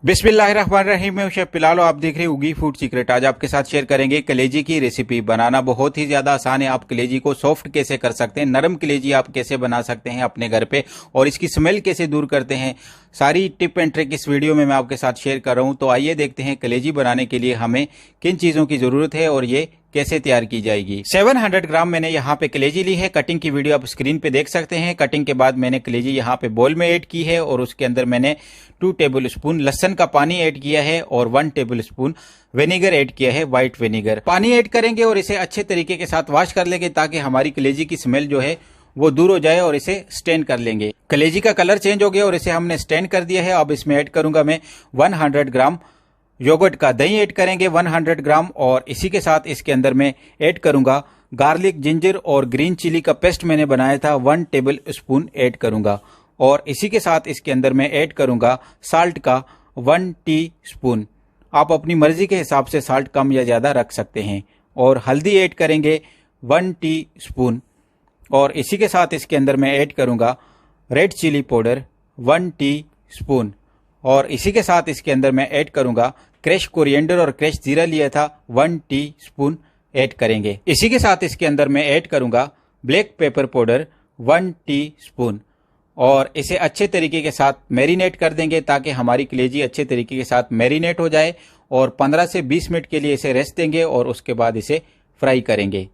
बिस्मिल्लाहिर्रहमानिर्रहीम। मैं शेफ पिलालो, आप देख रहे हैं उगी फूड सीक्रेट। आज आपके साथ शेयर करेंगे कलेजी की रेसिपी। बनाना बहुत ही ज्यादा आसान है। आप कलेजी को सॉफ्ट कैसे कर सकते हैं, नरम कलेजी आप कैसे बना सकते हैं अपने घर पे, और इसकी स्मेल कैसे दूर करते हैं, सारी टिप एंड ट्रिक इस वीडियो में मैं आपके साथ शेयर कर रहा हूं। तो आइए देखते हैं कलेजी बनाने के लिए हमें किन चीजों की जरूरत है और ये कैसे तैयार की जाएगी। 700 ग्राम मैंने यहाँ पे कलेजी ली है। कटिंग की वीडियो आप स्क्रीन पे देख सकते हैं। कटिंग के बाद मैंने कलेजी यहाँ पे बोल में ऐड की है और उसके अंदर मैंने 2 टेबल स्पून लहसुन का पानी ऐड किया है और 1 टेबल स्पून विनेगर ऐड किया है, व्हाइट विनेगर। पानी ऐड करेंगे और इसे अच्छे तरीके के साथ वॉश कर लेंगे ताकि हमारी कलेजी की स्मेल जो है वो दूर हो जाए, और इसे स्टेन कर लेंगे। कलेजी का कलर चेंज हो गया और इसे हमने स्टेन कर दिया है। अब इसमें ऐड करूंगा मैं 100 ग्राम योगर्ट का दही ऐड करेंगे 100 ग्राम, और इसी के साथ इसके अंदर मैं ऐड करूंगा गार्लिक, जिंजर और ग्रीन चिली का पेस्ट मैंने बनाया था, 1 टेबल स्पून ऐड करूंगा। और इसी के साथ इसके अंदर मैं ऐड करूंगा साल्ट का 1 टीस्पून। आप अपनी मर्जी के हिसाब से साल्ट कम या ज्यादा रख सकते हैं। और हल्दी ऐड करेंगे 1 टीस्पून। और इसी के साथ इसके अंदर मैं ऐड करूंगा रेड चिली पाउडर 1 टीस्पून। और इसी के साथ इसके अंदर मैं ऐड करूंगा क्रश कोरिएंडर और क्रश जीरा लिया था, 1 टीस्पून ऐड करेंगे। इसी के साथ इसके अंदर मैं ऐड करूंगा ब्लैक पेपर पाउडर 1 टीस्पून। और इसे अच्छे तरीके के साथ मैरिनेट कर देंगे ताकि हमारी कलेजी अच्छे तरीके के साथ मैरिनेट हो जाए। और 15 से 20 मिनट के लिए इसे रेस्ट देंगे और उसके बाद इसे फ्राई करेंगे।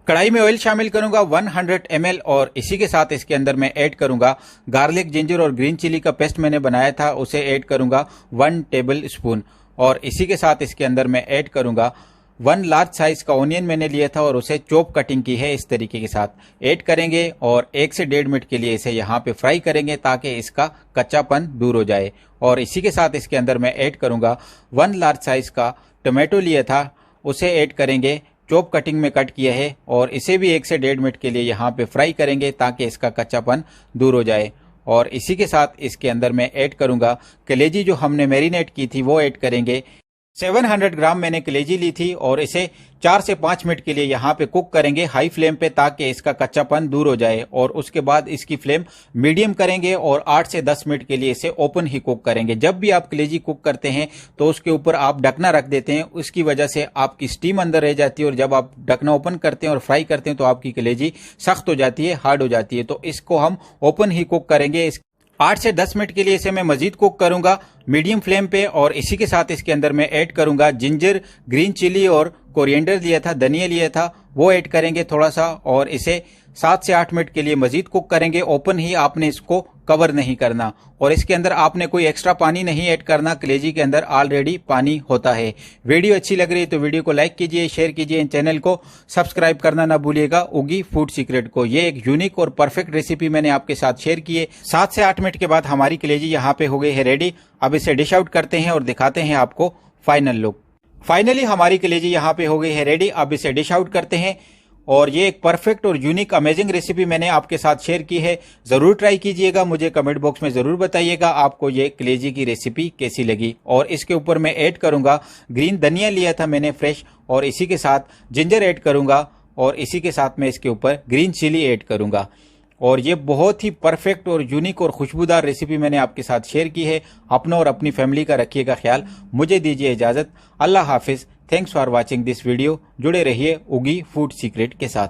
कढ़ाई में ऑयल शामिल करूंगा 100 ml, और इसी के साथ इसके अंदर मैं ऐड करूंगा गार्लिक, जिंजर और ग्रीन चिली का पेस्ट मैंने बनाया था, उसे ऐड करूंगा 1 टेबल स्पून। और इसी के साथ इसके अंदर मैं ऐड करूंगा 1 लार्ज साइज का ऑनियन मैंने लिया था और उसे चॉप कटिंग की है, इस तरीके के साथ ऐड करेंगे। और 1 से 1.5 मिनट के लिए इसे यहाँ पे फ्राई करेंगे ताकि इसका कच्चापन दूर हो जाए। और इसी के साथ इसके अंदर मैं ऐड करूंगा 1 लार्ज साइज का टोमेटो लिया था, उसे ऐड करेंगे, चॉप कटिंग में कट किया है, और इसे भी 1 से 1.5 मिनट के लिए यहाँ पे फ्राई करेंगे ताकि इसका कच्चापन दूर हो जाए। और इसी के साथ इसके अंदर मैं ऐड करूंगा कलेजी जो हमने मैरिनेट की थी वो ऐड करेंगे। 700 ग्राम मैंने कलेजी ली थी और इसे 4 से 5 मिनट के लिए यहाँ पे कुक करेंगे हाई फ्लेम पे ताकि इसका कच्चापन दूर हो जाए। और उसके बाद इसकी फ्लेम मीडियम करेंगे और 8 से 10 मिनट के लिए इसे ओपन ही कुक करेंगे। जब भी आप कलेजी कुक करते हैं तो उसके ऊपर आप ढकना रख देते हैं, उसकी वजह से आपकी स्टीम अंदर रह जाती है, और जब आप ढकना ओपन करते हैं और फ्राई करते हैं तो आपकी कलेजी सख्त हो जाती है, हार्ड हो जाती है। तो इसको हम ओपन ही कुक करेंगे। 8 से 10 मिनट के लिए इसे मैं मजीद कुक करूंगा मीडियम फ्लेम पे। और इसी के साथ इसके अंदर मैं ऐड करूंगा जिंजर, ग्रीन चिली और कोरिएंडर लिया था, धनिया लिया था, वो ऐड करेंगे थोड़ा सा, और इसे 7 से 8 मिनट के लिए मजीद कुक करेंगे। ओपन ही आपने इसको कवर नहीं करना, और इसके अंदर आपने कोई एक्स्ट्रा पानी नहीं ऐड करना, कलेजी के अंदर ऑलरेडी पानी होता है। वीडियो अच्छी लग रही है तो वीडियो को लाइक कीजिए, शेयर कीजिए, चैनल को सब्सक्राइब करना ना भूलिएगा उगी फूड सीक्रेट को। ये एक यूनिक और परफेक्ट रेसिपी मैंने आपके साथ शेयर की है। 7 से 8 मिनट के बाद हमारी कलेजी यहाँ पे हो गई है रेडी। अब इसे डिश आउट करते हैं और दिखाते हैं आपको फाइनल लुक। फाइनली हमारी कलेजी यहाँ पे हो गई है रेडी। अब इसे डिश आउट करते हैं। और ये एक परफेक्ट और यूनिक अमेजिंग रेसिपी मैंने आपके साथ शेयर की है। जरूर ट्राई कीजिएगा, मुझे कमेंट बॉक्स में जरूर बताइएगा आपको ये कलेजी की रेसिपी कैसी लगी। और इसके ऊपर मैं ऐड करूंगा ग्रीन धनिया लिया था मैंने फ्रेश, और इसी के साथ जिंजर ऐड करूंगा, और इसी के साथ मैं इसके ऊपर ग्रीन चिली ऐड करूंगा। और ये बहुत ही परफेक्ट और यूनिक और खुशबूदार रेसिपी मैंने आपके साथ शेयर की है। अपना और अपनी फैमिली का रखिएगा ख्याल। मुझे दीजिए इजाजत। अल्लाह हाफिज। Thanks for watching this video. जुड़े रहिए उगी फूड सीक्रेट के साथ।